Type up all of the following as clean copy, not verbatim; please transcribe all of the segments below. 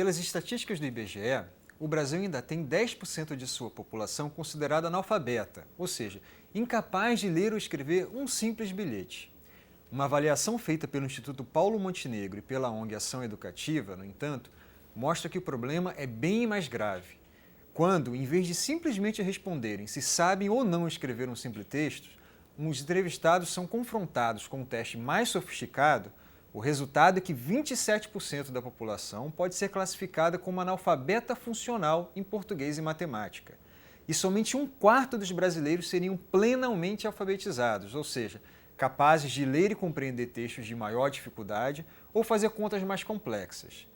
pelas estatísticas do IBGE, o Brasil ainda tem 10% de sua população considerada analfabeta, ou seja, incapaz de ler ou escrever um simples bilhete. Uma avaliação feita pelo Instituto Paulo Montenegro e pela ONG Ação Educativa, no entanto, mostra que o problema é bem mais grave. Quando, em vez de simplesmente responderem se sabem ou não escrever um simples texto, os entrevistados são confrontados com um teste mais sofisticado, o resultado é que 27% da população pode ser classificada como analfabeta funcional em português e matemática. E somente um quarto dos brasileiros seriam plenamente alfabetizados, ou seja, capazes de ler e compreender textos de maior dificuldade ou fazer contas mais complexas.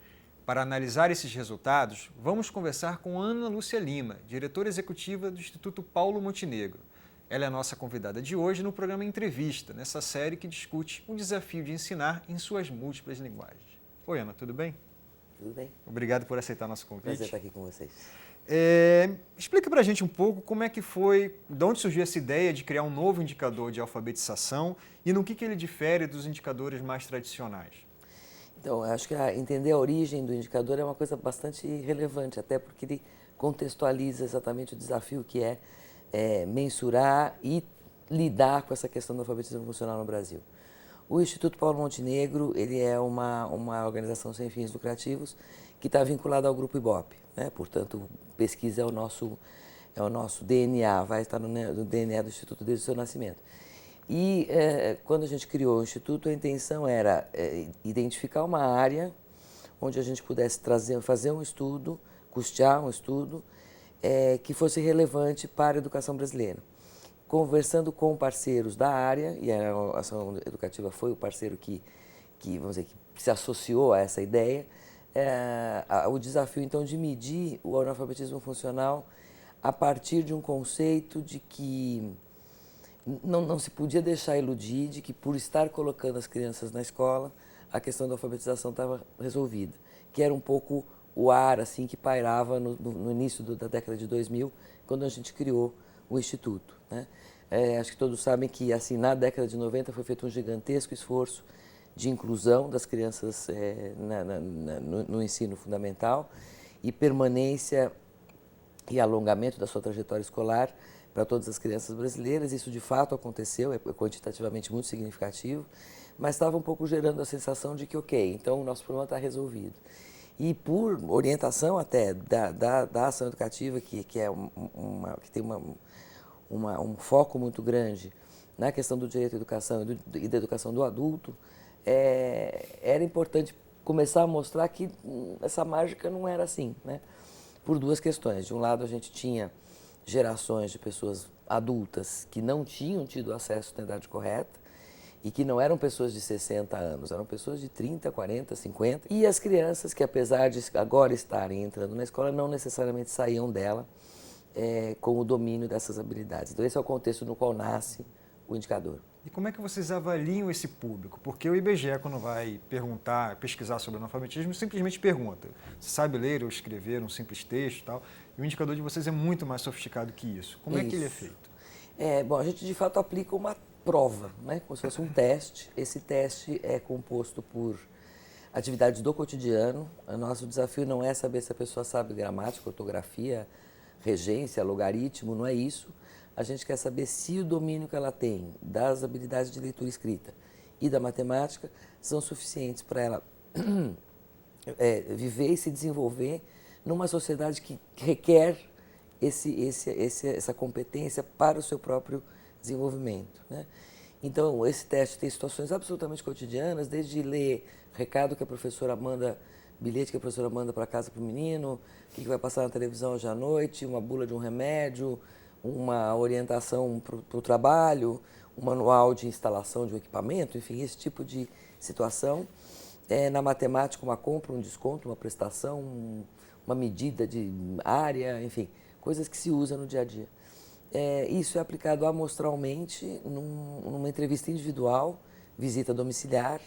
Para analisar esses resultados, vamos conversar com Ana Lúcia Lima, diretora executiva do Instituto Paulo Montenegro. Ela é a nossa convidada de hoje no programa Entrevista, nessa série que discute o desafio de ensinar em suas múltiplas linguagens. Oi, Ana, tudo bem? Tudo bem. Obrigado por aceitar nosso convite. Prazer estar aqui com vocês. Explica pra gente um pouco como é que foi, de onde surgiu essa ideia de criar um novo indicador de alfabetização e no que ele difere dos indicadores mais tradicionais. Então, eu acho que entender a origem do indicador é uma coisa bastante relevante, até porque ele contextualiza exatamente o desafio que é mensurar e lidar com essa questão da alfabetização funcional no Brasil. O Instituto Paulo Montenegro, ele é uma organização sem fins lucrativos que está vinculada ao Grupo Ibope, né? Portanto, pesquisa é o nosso DNA, vai estar no DNA do Instituto desde o seu nascimento. E quando a gente criou o Instituto, a intenção era identificar uma área onde a gente pudesse fazer um estudo, custear um estudo, que fosse relevante para a educação brasileira. Conversando com parceiros da área, e a Ação Educativa foi o parceiro que vamos dizer, que se associou a essa ideia, o desafio então de medir o analfabetismo funcional a partir de um conceito de que não se podia deixar iludir de que por estar colocando as crianças na escola, a questão da alfabetização estava resolvida, que era um pouco o ar assim que pairava no início da década de 2000, quando a gente criou o Instituto, né? Acho que todos sabem que assim na década de 90 foi feito um gigantesco esforço de inclusão das crianças no ensino fundamental e permanência e alongamento da sua trajetória escolar para todas as crianças brasileiras. Isso de fato aconteceu, é quantitativamente muito significativo, mas estava um pouco gerando a sensação de que, ok, então o nosso problema está resolvido. E por orientação até da ação educativa, que tem um foco muito grande na questão do direito à educação e da educação do adulto, era importante começar a mostrar que essa mágica não era assim, né? Por duas questões. De um lado, a gente tinha gerações de pessoas adultas que não tinham tido acesso à idade correta, e que não eram pessoas de 60 anos, eram pessoas de 30, 40, 50. E as crianças que, apesar de agora estarem entrando na escola, não necessariamente saíam dela com o domínio dessas habilidades. Então, esse é o contexto no qual nasce o indicador. E como é que vocês avaliam esse público? Porque o IBGE, quando vai pesquisar sobre analfabetismo, simplesmente pergunta: você sabe ler ou escrever um simples texto e tal? E o indicador de vocês é muito mais sofisticado que isso. Como é que ele é feito? Bom, a gente de fato aplica uma prova, né? Como se fosse um teste. Esse teste é composto por atividades do cotidiano. O nosso desafio não é saber se a pessoa sabe gramática, ortografia, regência, logaritmo, não é isso. A gente quer saber se o domínio que ela tem das habilidades de leitura e escrita e da matemática são suficientes para ela viver e se desenvolver numa sociedade que requer essa competência para o seu próprio desenvolvimento, né? Então, esse teste tem situações absolutamente cotidianas, desde ler recado que a professora manda, bilhete que a professora manda para casa para o menino, o que vai passar na televisão hoje à noite, uma bula de um remédio, uma orientação para o trabalho, um manual de instalação de um equipamento, enfim, esse tipo de situação. Na matemática, uma compra, um desconto, uma prestação, uma medida de área, enfim, coisas que se usam no dia a dia. Isso é aplicado amostralmente numa entrevista individual, visita domiciliar,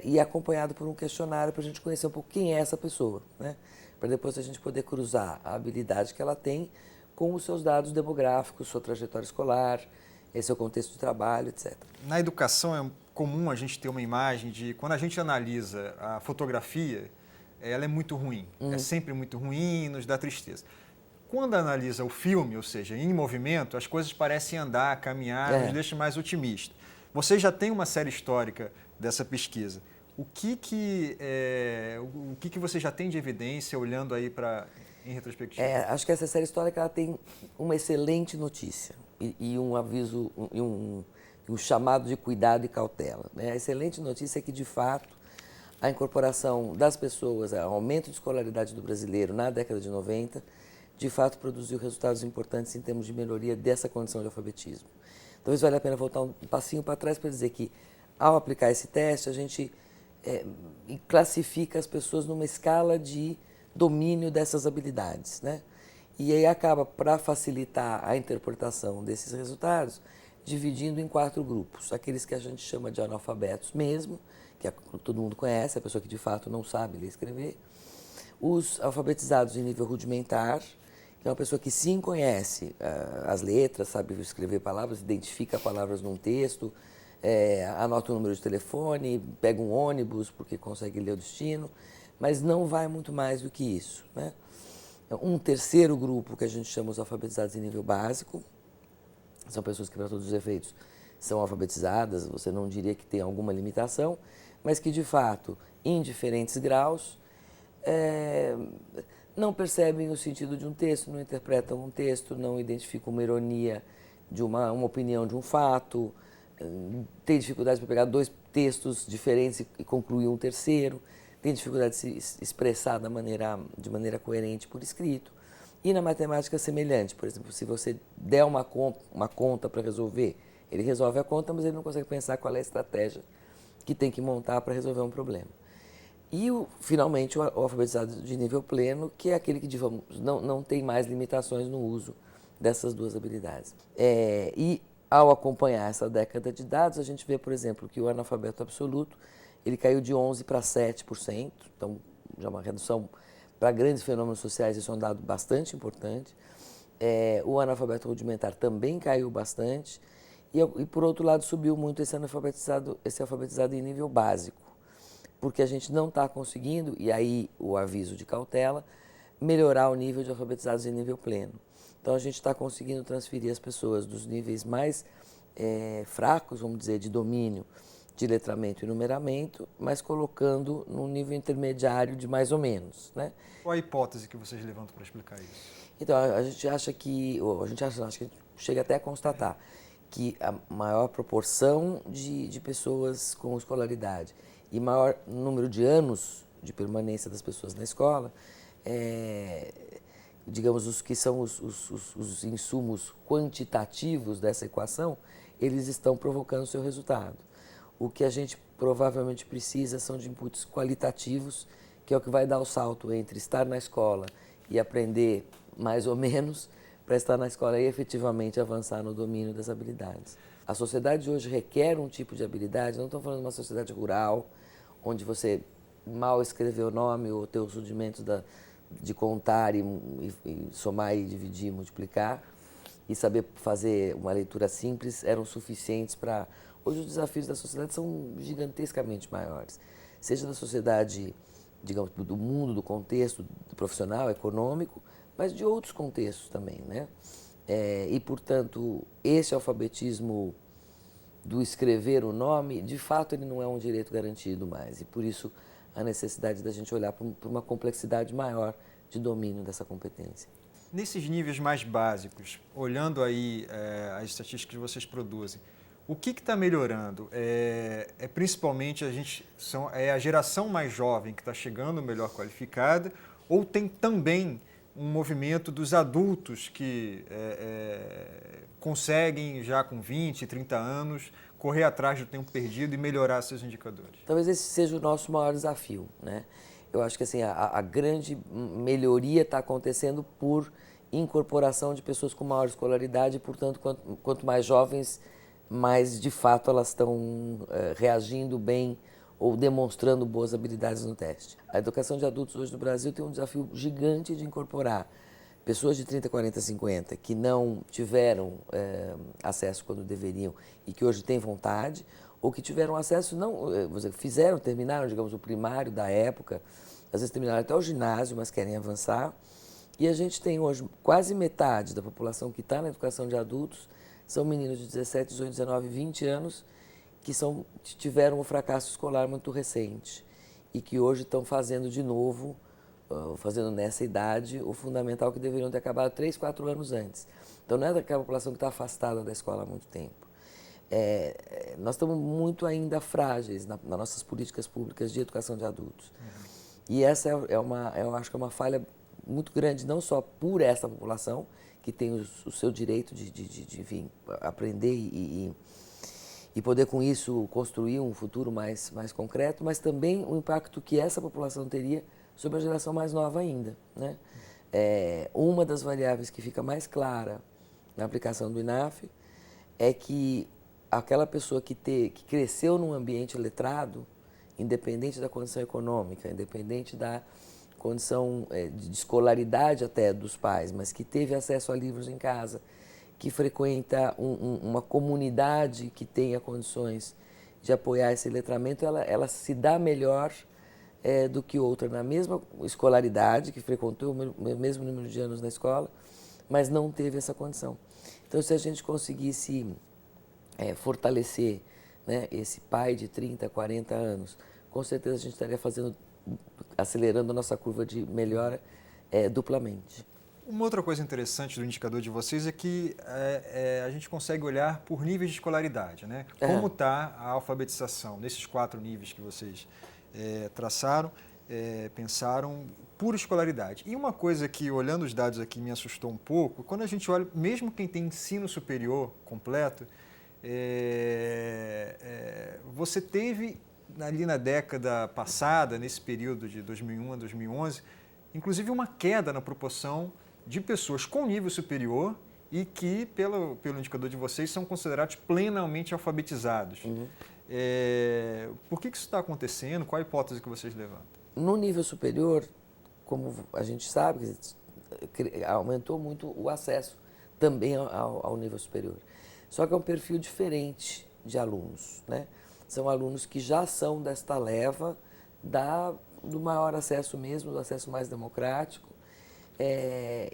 e acompanhado por um questionário para a gente conhecer um pouco quem é essa pessoa, né? Para depois a gente poder cruzar a habilidade que ela tem com os seus dados demográficos, sua trajetória escolar, seu contexto de trabalho, etc. Na educação é comum a gente ter uma imagem de, quando a gente analisa a fotografia, ela é muito ruim, é sempre muito ruim, nos dá tristeza. Quando analisa o filme, ou seja, em movimento, as coisas parecem andar, caminhar, nos deixa mais otimistas. Você já tem uma série histórica dessa pesquisa. O que você já tem de evidência olhando aí em retrospectiva? Acho que essa série histórica ela tem uma excelente notícia e um aviso, um chamado de cuidado e cautela, né? A excelente notícia é que, de fato, a incorporação das pessoas, o aumento de escolaridade do brasileiro na década de 90, de fato produziu resultados importantes em termos de melhoria dessa condição de alfabetismo. Talvez valha a pena voltar um passinho para trás para dizer que, ao aplicar esse teste, a gente classifica as pessoas numa escala de domínio dessas habilidades, né? E aí acaba, para facilitar a interpretação desses resultados, dividindo em 4 grupos. Aqueles que a gente chama de analfabetos mesmo, que todo mundo conhece, a pessoa que de fato não sabe ler e escrever. Os alfabetizados em nível rudimentar, que é uma pessoa que sim conhece as letras, sabe escrever palavras, identifica palavras num texto, anota o número de telefone, pega um ônibus porque consegue ler o destino, mas não vai muito mais do que isso, né? Um terceiro grupo que a gente chama os alfabetizados em nível básico, são pessoas que, para todos os efeitos, são alfabetizadas, você não diria que tem alguma limitação, mas que, de fato, em diferentes graus, não percebem o sentido de um texto, não interpretam um texto, não identificam uma ironia de uma opinião de um fato, têm dificuldade para pegar 2 textos diferentes e concluir um terceiro, tem dificuldade de se expressar de maneira coerente por escrito. E na matemática semelhante, por exemplo, se você der uma conta para resolver, ele resolve a conta, mas ele não consegue pensar qual é a estratégia que tem que montar para resolver um problema. E, finalmente, o alfabetizado de nível pleno, que é aquele que, digamos, não tem mais limitações no uso dessas 2 habilidades. E, ao acompanhar essa década de dados, a gente vê, por exemplo, que o analfabeto absoluto ele caiu de 11% para 7%, então já uma redução para grandes fenômenos sociais, isso é um dado bastante importante. O analfabeto rudimentar também caiu bastante e, por outro lado, subiu muito esse alfabetizado em nível básico, porque a gente não está conseguindo, e aí o aviso de cautela, melhorar o nível de alfabetizados em nível pleno. Então a gente está conseguindo transferir as pessoas dos níveis mais fracos, vamos dizer, de domínio, de letramento e numeramento, mas colocando num nível intermediário de mais ou menos, né? Qual a hipótese que vocês levantam para explicar isso? Então, a gente acha que, acho que chega até a constatar que a maior proporção de pessoas com escolaridade e maior número de anos de permanência das pessoas na escola, digamos, os que são os insumos quantitativos dessa equação, eles estão provocando o seu resultado. O que a gente provavelmente precisa são de inputs qualitativos, que é o que vai dar o salto entre estar na escola e aprender mais ou menos, para estar na escola e efetivamente avançar no domínio das habilidades. A sociedade hoje requer um tipo de habilidade, não estamos falando de uma sociedade rural, onde você mal escrever o nome ou ter os rudimentos de contar e somar e dividir e multiplicar, e saber fazer uma leitura simples eram suficientes para... Hoje os desafios da sociedade são gigantescamente maiores, seja da sociedade, digamos, do mundo, do contexto do profissional, econômico, mas de outros contextos também, né? E, portanto, esse alfabetismo do escrever o nome, de fato, ele não é um direito garantido mais, e por isso a necessidade da gente olhar para uma complexidade maior de domínio dessa competência. Nesses níveis mais básicos, olhando aí as estatísticas que vocês produzem, o que está melhorando? Principalmente a geração mais jovem que está chegando melhor qualificada, ou tem também um movimento dos adultos que conseguem já com 20, 30 anos correr atrás do tempo perdido e melhorar seus indicadores? Talvez esse seja o nosso maior desafio, né? Eu acho que assim, a grande melhoria está acontecendo por incorporação de pessoas com maior escolaridade, e, portanto, quanto mais jovens, mais de fato elas estão reagindo bem ou demonstrando boas habilidades no teste. A educação de adultos hoje no Brasil tem um desafio gigante de incorporar pessoas de 30, 40, 50 que não tiveram acesso quando deveriam e que hoje têm vontade, ou que tiveram acesso, não, terminaram, digamos, o primário da época às vezes terminaram até o ginásio, mas querem avançar. E a gente tem hoje quase metade da população que está na educação de adultos, são meninos de 17, 18, 19, 20 anos, que tiveram um fracasso escolar muito recente e que hoje estão fazendo de novo, fazendo nessa idade, o fundamental que deveriam ter acabado 3, 4 anos antes. Então não é daquela população que está afastada da escola há muito tempo. Nós estamos muito ainda frágeis nas nossas políticas públicas de educação de adultos. E essa eu acho que é uma falha muito grande, não só por essa população, que tem o seu direito de enfim, aprender e poder com isso construir um futuro mais concreto, mas também o impacto que essa população teria sobre a geração mais nova ainda, né? Uma das variáveis que fica mais clara na aplicação do INAF é que aquela pessoa que cresceu num ambiente letrado, independente da condição econômica, independente da condição de escolaridade até dos pais, mas que teve acesso a livros em casa, que frequenta uma comunidade que tenha condições de apoiar esse letramento, ela se dá melhor do que outra na mesma escolaridade, que frequentou o mesmo número de anos na escola, mas não teve essa condição. Então, se a gente conseguisse fortalecer, né, esse pai de 30, 40 anos, com certeza a gente estaria acelerando a nossa curva de melhora duplamente. Uma outra coisa interessante do indicador de vocês é que a gente consegue olhar por níveis de escolaridade, né? Como está a alfabetização nesses 4 níveis que vocês traçaram, pensaram por escolaridade. E uma coisa que, olhando os dados aqui, me assustou um pouco, quando a gente olha, mesmo quem tem ensino superior completo, você teve ali na década passada, nesse período de 2001 a 2011, inclusive uma queda na proporção de pessoas com nível superior e que, pelo indicador de vocês, são considerados plenamente alfabetizados. Por que isso está acontecendo? Qual a hipótese que vocês levantam? No nível superior, como a gente sabe, aumentou muito o acesso também ao nível superior. Só que é um perfil diferente de alunos, né? São alunos que já são desta leva do maior acesso mesmo, do acesso mais democrático,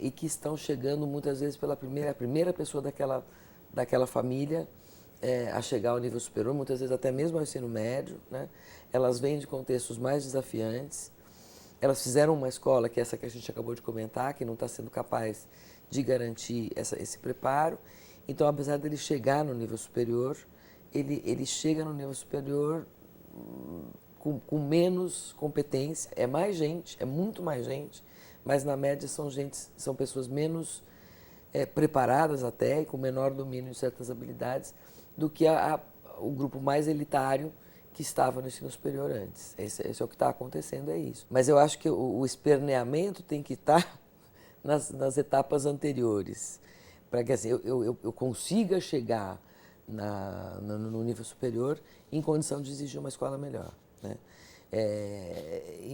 e que estão chegando muitas vezes pela primeira pessoa daquela família a chegar ao nível superior, muitas vezes até mesmo ao ensino médio, né? Elas vêm de contextos mais desafiantes, elas fizeram uma escola, que é essa que a gente acabou de comentar, que não está sendo capaz de garantir esse preparo. Então, apesar dele chegar no nível superior, ele chega no nível superior com menos competência, é mais gente, é muito mais gente, mas na média são pessoas menos preparadas até e com menor domínio de certas habilidades do que o grupo mais elitário que estava no ensino superior antes. Esse é o que está acontecendo, é isso. Mas eu acho que o esperneamento tem que estar nas etapas anteriores, para que assim, eu consiga chegar no nível superior em condição de exigir uma escola melhor, né?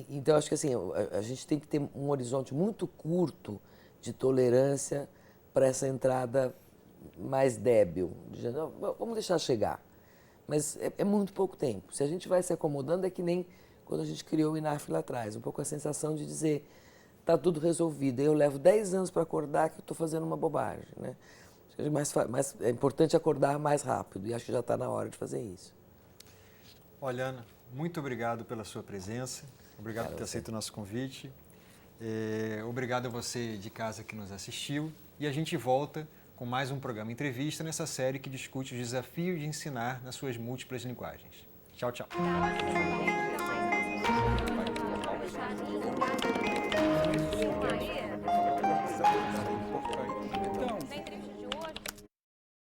Então, acho que assim, a gente tem que ter um horizonte muito curto de tolerância para essa entrada mais débil, dizendo, vamos deixar chegar. Mas é muito pouco tempo. Se a gente vai se acomodando, é que nem quando a gente criou o INAF lá atrás, um pouco a sensação de dizer, está tudo resolvido, eu levo 10 anos para acordar que eu estou fazendo uma bobagem, né? Mas é importante acordar mais rápido e acho que já está na hora de fazer isso. Olha, Ana, muito obrigado pela sua presença, obrigado por ter aceito o nosso convite, obrigado a você de casa que nos assistiu e a gente volta com mais um programa Entrevista nessa série que discute os desafios de ensinar nas suas múltiplas linguagens. Tchau, tchau.